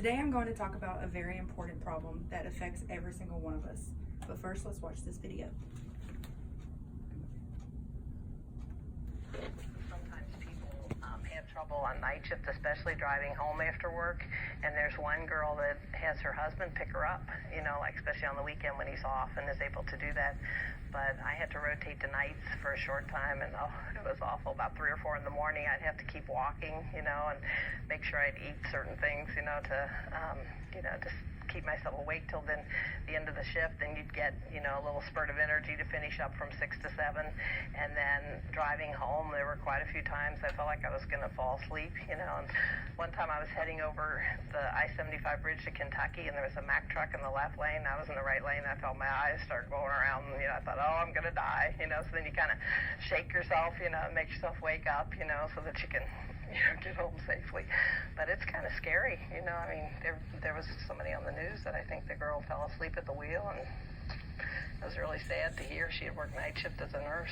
Today I'm going to talk about a very important problem that affects every single one of us. But first, let's watch this video. Sometimes people have trouble on night shift, especially driving home after work. And there's one girl that has her husband pick her up, like especially on the weekend when he's off and is able to do that. But I had to rotate to nights for a short time, and it was awful. About 3 or 4 in the morning, I'd have to keep walking, and make sure I'd eat certain things, to keep myself awake till then the end of the shift. Then you'd get, a little spurt of energy to finish up from 6 to 7. And then driving home, there were quite a few times I felt like I was going to fall asleep, And one time I was heading over the I-75 bridge to Kentucky, and there was a Mack truck in the left lane. I was in the right lane. I felt my eyes start going around, and, I thought, oh, I'm going to die, So then you kind of shake yourself, and make yourself wake up, so that you can get home safely. But it's kind of scary, there was somebody on the news that I think the girl fell asleep at the wheel, and it was really sad to hear. She had worked night shift as a nurse,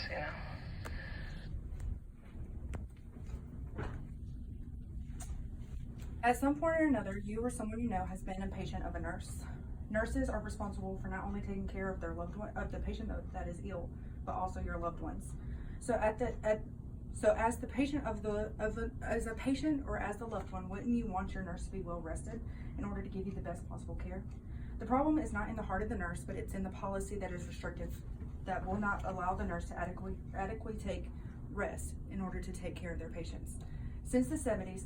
At some point or another, you or someone you know has been a patient of a nurse. Nurses are responsible for not only taking care of their loved one, of the patient that is ill, but also your loved ones. So as the patient as a patient or as the loved one, wouldn't you want your nurse to be well rested in order to give you the best possible care? The problem is not in the heart of the nurse, but it's in the policy that is restrictive, that will not allow the nurse to adequately take rest in order to take care of their patients. Since the 70s,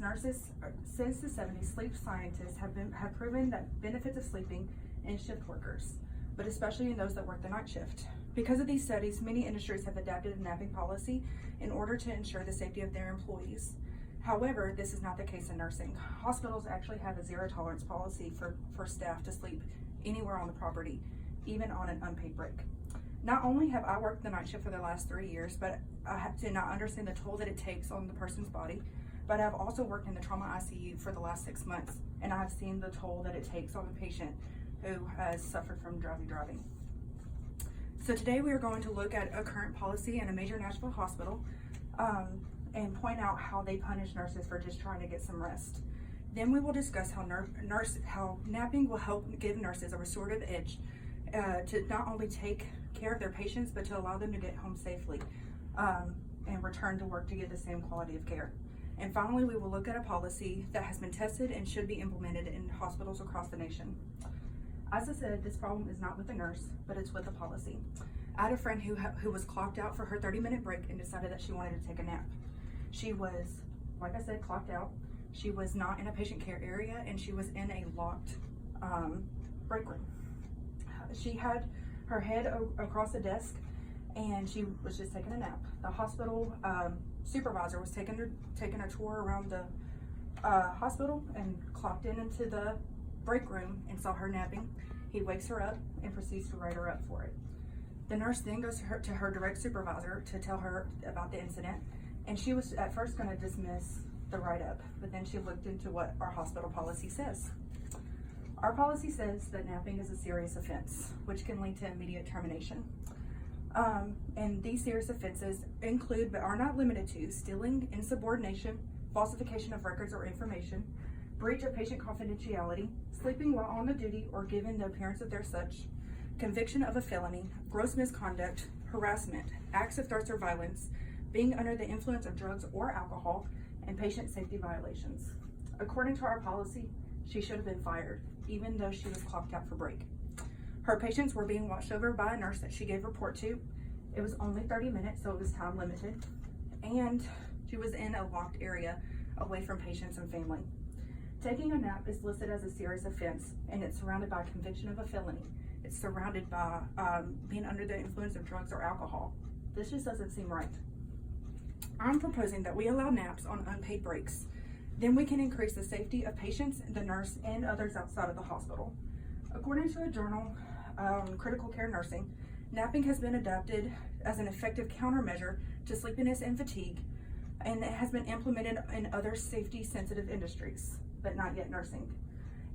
sleep scientists have proven that benefits of sleeping in shift workers, but especially in those that work the night shift. Because of these studies, many industries have adapted a napping policy in order to ensure the safety of their employees. However, this is not the case in nursing. Hospitals actually have a zero tolerance policy for staff to sleep anywhere on the property, even on an unpaid break. Not only have I worked the night shift for the last 3 years, but I have to not understand the toll that it takes on the person's body, but I've also worked in the trauma ICU for the last 6 months, and I've seen the toll that it takes on the patient who has suffered from drowsy. So today we are going to look at a current policy in a major Nashville hospital and point out how they punish nurses for just trying to get some rest. Then we will discuss how napping will help give nurses a restorative edge to not only take care of their patients, but to allow them to get home safely and return to work to get the same quality of care. And finally, we will look at a policy that has been tested and should be implemented in hospitals across the nation. As I said, this problem is not with the nurse, but it's with the policy. I had a friend who was clocked out for her 30-minute break and decided that she wanted to take a nap. She was, like I said, clocked out. She was not in a patient care area, and she was in a locked break room. She had her head across the desk, and she was just taking a nap. The hospital supervisor was taking a tour around the hospital and clocked into the break room and saw her napping. He wakes her up and proceeds to write her up for it. The nurse then goes to her direct supervisor to tell her about the incident, and she was at first going to dismiss the write-up, but then she looked into what our hospital policy says. Our policy says that napping is a serious offense, which can lead to immediate termination. And these serious offenses include, but are not limited to, stealing, insubordination, falsification of records or information, breach of patient confidentiality, sleeping while on the duty or given the appearance of their such, conviction of a felony, gross misconduct, harassment, acts of threats or violence, being under the influence of drugs or alcohol, and patient safety violations. According to our policy, she should have been fired, even though she was clocked out for break. Her patients were being watched over by a nurse that she gave report to. It was only 30 minutes, so it was time limited, and she was in a locked area away from patients and family. Taking a nap is listed as a serious offense, and it's surrounded by conviction of a felony. It's surrounded by being under the influence of drugs or alcohol. This just doesn't seem right. I'm proposing that we allow naps on unpaid breaks. Then we can increase the safety of patients, the nurse, and others outside of the hospital. According to a journal, Critical Care Nursing, napping has been adopted as an effective countermeasure to sleepiness and fatigue, and it has been implemented in other safety-sensitive industries, but not yet nursing.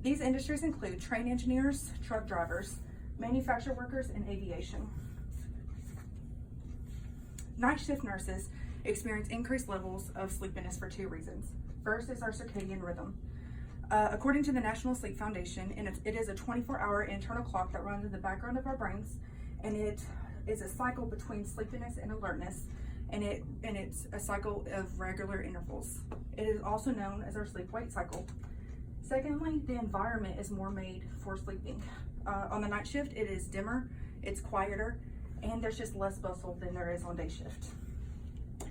These industries include train engineers, truck drivers, manufacturer workers, and aviation. Night shift nurses experience increased levels of sleepiness for 2 reasons. First is our circadian rhythm. According to the National Sleep Foundation, and it is a 24-hour internal clock that runs in the background of our brains, and it is a cycle between sleepiness and alertness, and it's a cycle of regular intervals. It is also known as our sleep-wake cycle. Secondly, the environment is more made for sleeping. On the night shift, it is dimmer, it's quieter, and there's just less bustle than there is on day shift.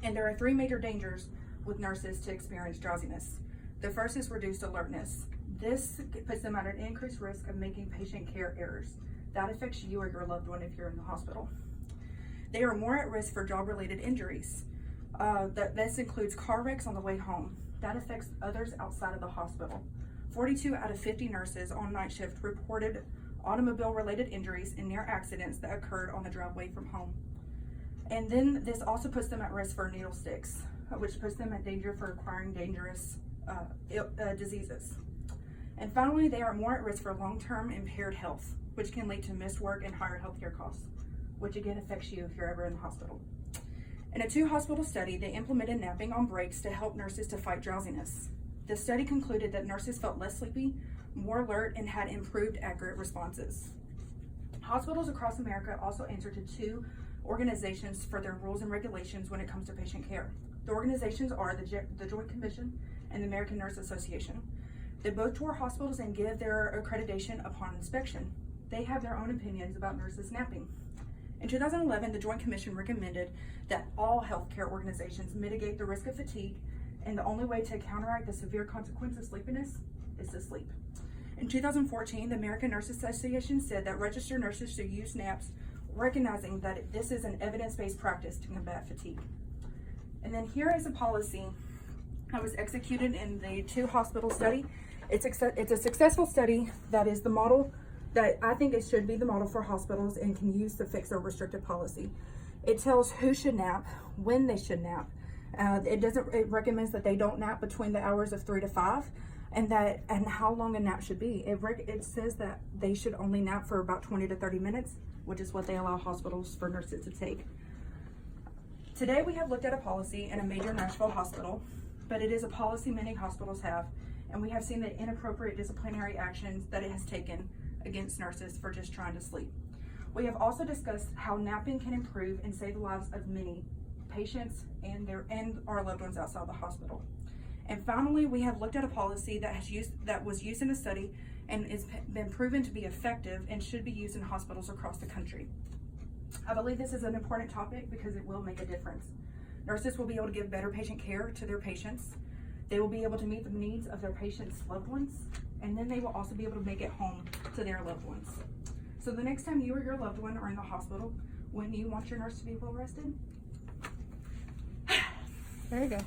And there are 3 major dangers with nurses to experience drowsiness. The first is reduced alertness. This puts them at an increased risk of making patient care errors. That affects you or your loved one if you're in the hospital. They are more at risk for job-related injuries. This includes car wrecks on the way home. That affects others outside of the hospital. 42 out of 50 nurses on night shift reported automobile-related injuries and near accidents that occurred on the drive away from home. And then this also puts them at risk for needle sticks, which puts them at danger for acquiring dangerous diseases. And finally, they are more at risk for long-term impaired health, which can lead to missed work and higher healthcare costs, which again affects you if you're ever in the hospital. In a 2-hospital study, they implemented napping on breaks to help nurses to fight drowsiness. The study concluded that nurses felt less sleepy, more alert, and had improved accurate responses. Hospitals across America also answer to 2 organizations for their rules and regulations when it comes to patient care. The organizations are the Joint Commission and the American Nurse Association. They both tour hospitals and give their accreditation upon inspection. They have their own opinions about nurses napping. In 2011, the Joint Commission recommended that all healthcare organizations mitigate the risk of fatigue, and the only way to counteract the severe consequence of sleepiness is to sleep. In 2014, the American Nurse Association said that registered nurses should use naps, recognizing that this is an evidence-based practice to combat fatigue. And then here is a policy that was executed in the 2-hospital study. It's a successful study that is the model that I think it should be the model for hospitals and can use to fix their restrictive policy. It tells who should nap, when they should nap. It recommends that they don't nap between the hours of 3 to 5, and how long a nap should be. It says that they should only nap for about 20 to 30 minutes, which is what they allow hospitals for nurses to take. Today we have looked at a policy in a major Nashville hospital, but it is a policy many hospitals have, and we have seen the inappropriate disciplinary actions that it has taken against nurses for just trying to sleep. We have also discussed how napping can improve and save the lives of many patients and our loved ones outside the hospital. And finally, we have looked at a policy that was used in a study and has been proven to be effective and should be used in hospitals across the country. I believe this is an important topic because it will make a difference. Nurses will be able to give better patient care to their patients. They will be able to meet the needs of their patients' loved ones, and then they will also be able to make it home to their loved ones. So the next time you or your loved one are in the hospital, when you want your nurse to be well rested, There you go.